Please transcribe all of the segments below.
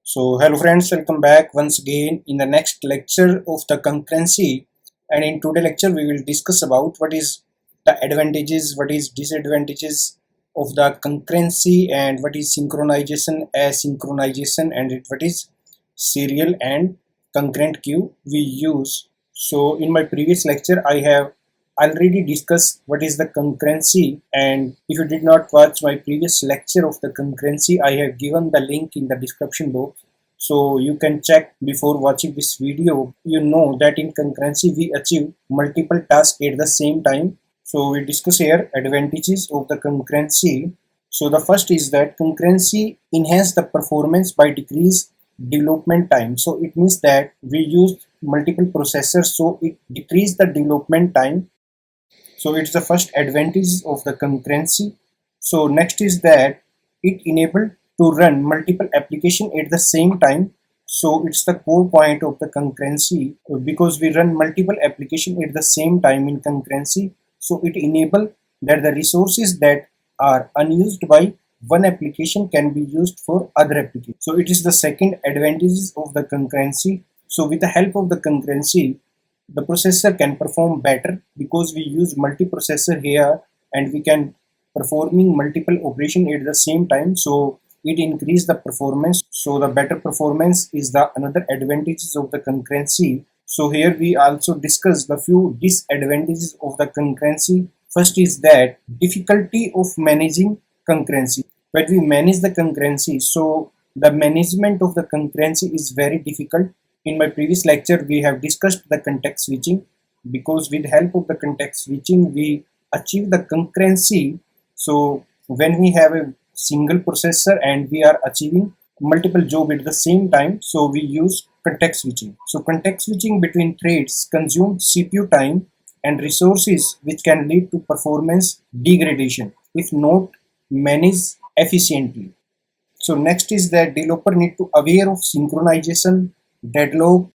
So hello friends, welcome back once again in the next lecture of the concurrency. And in today's lecture we will discuss about what is the advantages, what is disadvantages of the concurrency, and what is synchronization, asynchronization, and what is serial and concurrent queue we use. So in my previous lecture I have already discussed what is the concurrency, and if you did not watch my previous lecture of the concurrency, I have given the link in the description box, so you can check before watching this video. You know that in concurrency we achieve multiple tasks at the same time. So we discuss here advantages of the concurrency. So the first is that concurrency enhance the performance by decrease development time. So it means that we use multiple processors, so it decrease the development time. So it's the first advantage of the concurrency. So next is that it enabled to run multiple applications at the same time. So it's the core point of the concurrency, because we run multiple applications at the same time in concurrency. So it enables that the resources that are unused by one application can be used for other applications. So it is the second advantage of the concurrency. So with the help of the concurrency, the processor can perform better because we use multiprocessor here and we can performing multiple operation at the same time, so it increase the performance. So the better performance is the another advantages of the concurrency. So here we also discuss the few disadvantages of the concurrency. First is that difficulty of managing concurrency. When we manage the concurrency, so the management of the concurrency is very difficult. In my previous lecture, we have discussed the context switching, because with help of the context switching, we achieve the concurrency. So when we have a single processor and we are achieving multiple job at the same time, so we use context switching. So context switching between threads consumes CPU time and resources, which can lead to performance degradation if not managed efficiently. So next is that developer need to aware of synchronization, deadlock,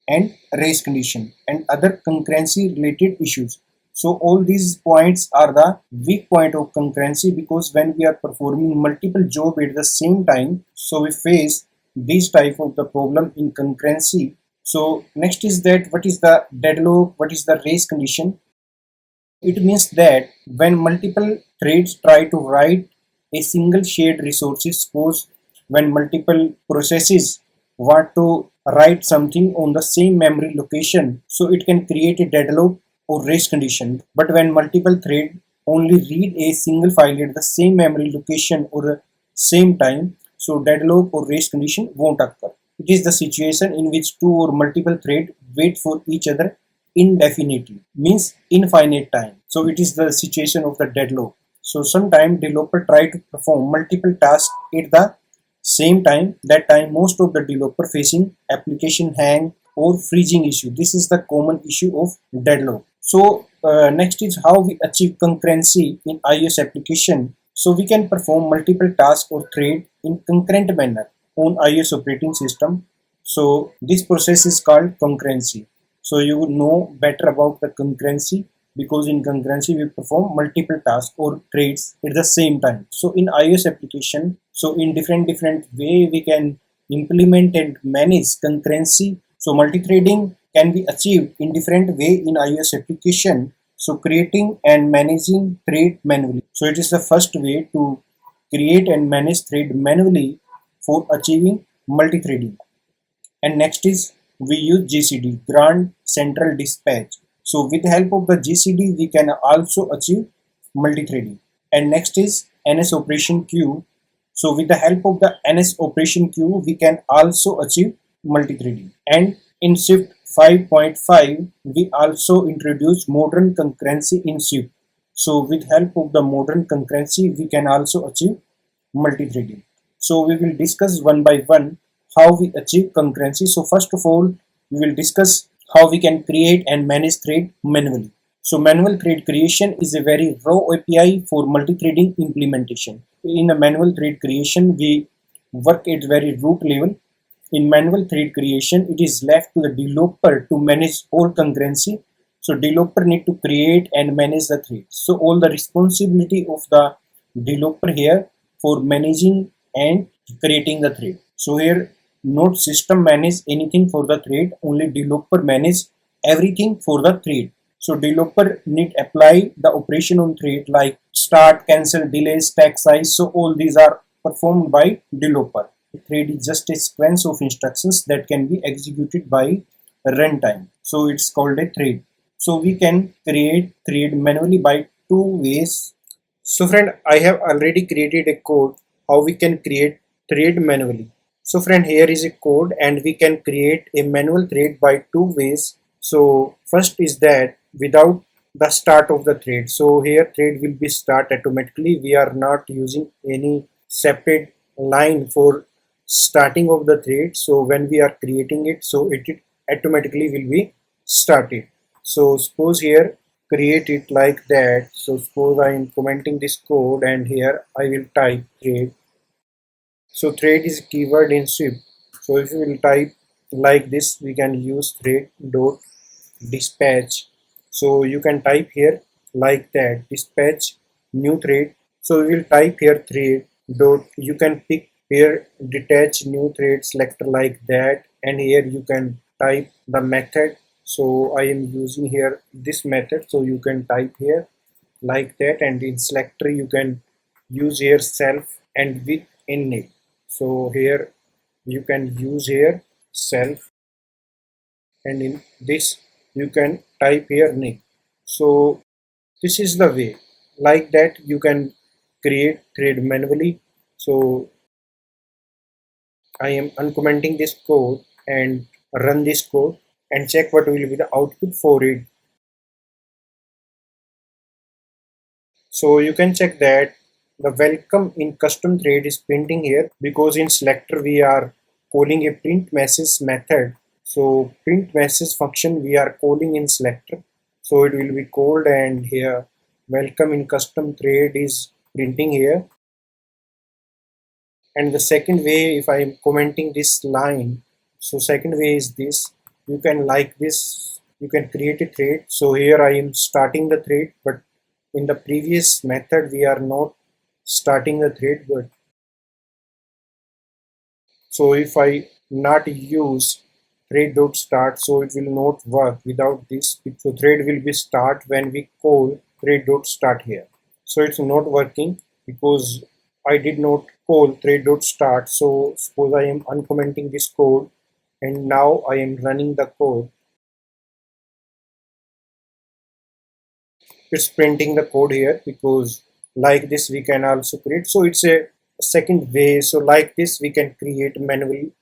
and race condition and other concurrency related issues. So all these points are the weak point of concurrency, because when we are performing multiple job at the same time, so we face this type of the problem in concurrency. So next is that what is the deadlock, what is the race condition. It means that when multiple threads try to write a single shared resources, suppose when multiple processes want to write something on the same memory location, so it can create a deadlock or race condition. But when multiple threads only read a single file at the same memory location or same time, so deadlock or race condition won't occur. It is the situation in which two or multiple threads wait for each other indefinitely, means infinite time. So it is the situation of the deadlock. So sometimes developer try to perform multiple tasks at the same time. That time most of the developer facing application hang or freezing issue. This is the common issue of deadlock. So next is how we achieve concurrency in iOS application. So we can perform multiple tasks or thread in concurrent manner on iOS operating system. So this process is called concurrency. So you would know better about the concurrency, because in concurrency we perform multiple tasks or threads at the same time. So in iOS application, so in different way we can implement and manage concurrency. So multi-threading can be achieved in different way in iOS application. So creating and managing thread manually. So it is the first way to create and manage thread manually for achieving multi-threading. And next is we use GCD, Grand Central Dispatch. So with the help of the GCD we can also achieve multi-threading. And next is NS operation queue. So with the help of the NS operation queue we can also achieve multi-threading. And in Swift 5.5 we also introduce modern concurrency in Swift. So with help of the modern concurrency we can also achieve multi-threading. So we will discuss one by one how we achieve concurrency. So first of all we will discuss how we can create and manage thread manually. So manual thread creation is a very raw API for multi-threading implementation. In a manual thread creation we work at very root level. In manual thread creation it is left to the developer to manage all concurrency. So developer need to create and manage the thread. So all the responsibility of the developer here for managing and creating the thread. So here not system manage anything for the thread, only developer manage everything for the thread. So developer need apply the operation on thread like start, cancel, delay, stack size. So all these are performed by developer. Thread is just a sequence of instructions that can be executed by runtime. So it's called a thread. So we can create thread manually by two ways. So friend, I have already created a code how we can create thread manually. So friend, here is a code and we can create a manual thread by two ways. So first is that without the start of the thread. So here thread will be start automatically. We are not using any separate line for starting of the thread. So when we are creating it, so it automatically will be started. So suppose here create it like that. So suppose I am commenting this code and here I will type thread. So thread is keyword in SWIP. So if you will type like this, we can use thread dot dispatch. So you can type here like that, dispatch new thread. So we will type here thread dot, you can pick here detach new thread selector like that, and here you can type the method. So I am using here this method, so you can type here like that, and in selector you can use here self and with init. So here you can use here self, and in this you can type here nick. So this is the way, like that you can create thread manually. So I am uncommenting this code and run this code and check what will be the output for it. So you can check that the welcome in custom thread is printing here, because in selector we are calling a print message method. So print message function we are calling in selector. So it will be called, and here welcome in custom thread is printing here. And the second way, if I am commenting this line, so second way is this. You can like this, you can create a thread. So here I am starting the thread, but in the previous method we are not starting the thread. But so if I not use thread dot start, so it will not work without this. So thread will be start when we call thread dot start here. So it's not working because I did not call thread dot start. So suppose I am uncommenting this code and now I am running the code. It's printing the code here, because like this we can also create. So it's a second way. So like this we can create manually,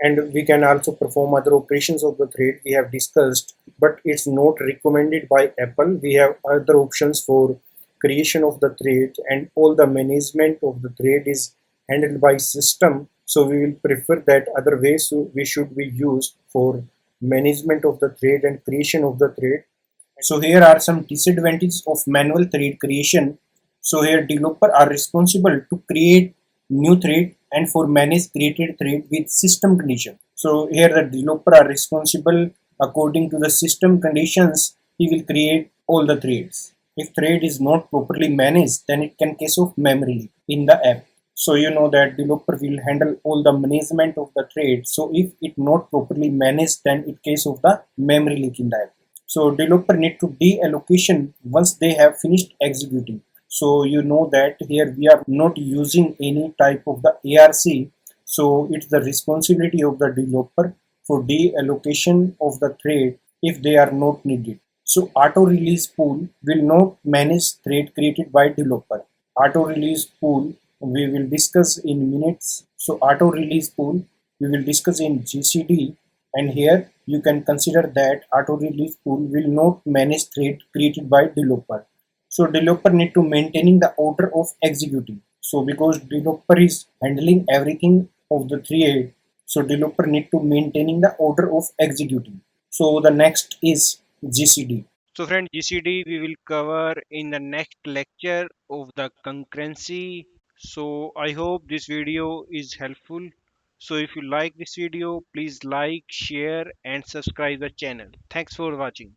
and we can also perform other operations of the thread we have discussed, but it's not recommended by Apple. We have other options for creation of the thread, and all the management of the thread is handled by system. So we will prefer that other way. So we should be used for management of the thread and creation of the thread. So here are some disadvantages of manual thread creation. So here developer are responsible to create new thread and for manage created thread with system condition. So here the developer are responsible according to the system conditions. He will create all the threads. If thread is not properly managed, then it can case of memory leak in the app. So you know that developer will handle all the management of the thread. So if it not properly managed, then it case of the memory leak in the app. So developer need to deallocation once they have finished executing. So you know that here we are not using any type of the ARC. So it's the responsibility of the developer for deallocation of the thread if they are not needed. So auto release pool will not manage thread created by developer. Auto release pool we will discuss in minutes. So auto release pool we will discuss in GCD, and here you can consider that auto release pool will not manage thread created by developer. So developer need to maintaining the order of executing. So because developer is handling everything of the thread, so developer need to maintaining the order of executing. So the next is GCD. So friend, GCD we will cover in the next lecture of the concurrency. So I hope this video is helpful. So if you like this video, please like, share and subscribe the channel. Thanks for watching.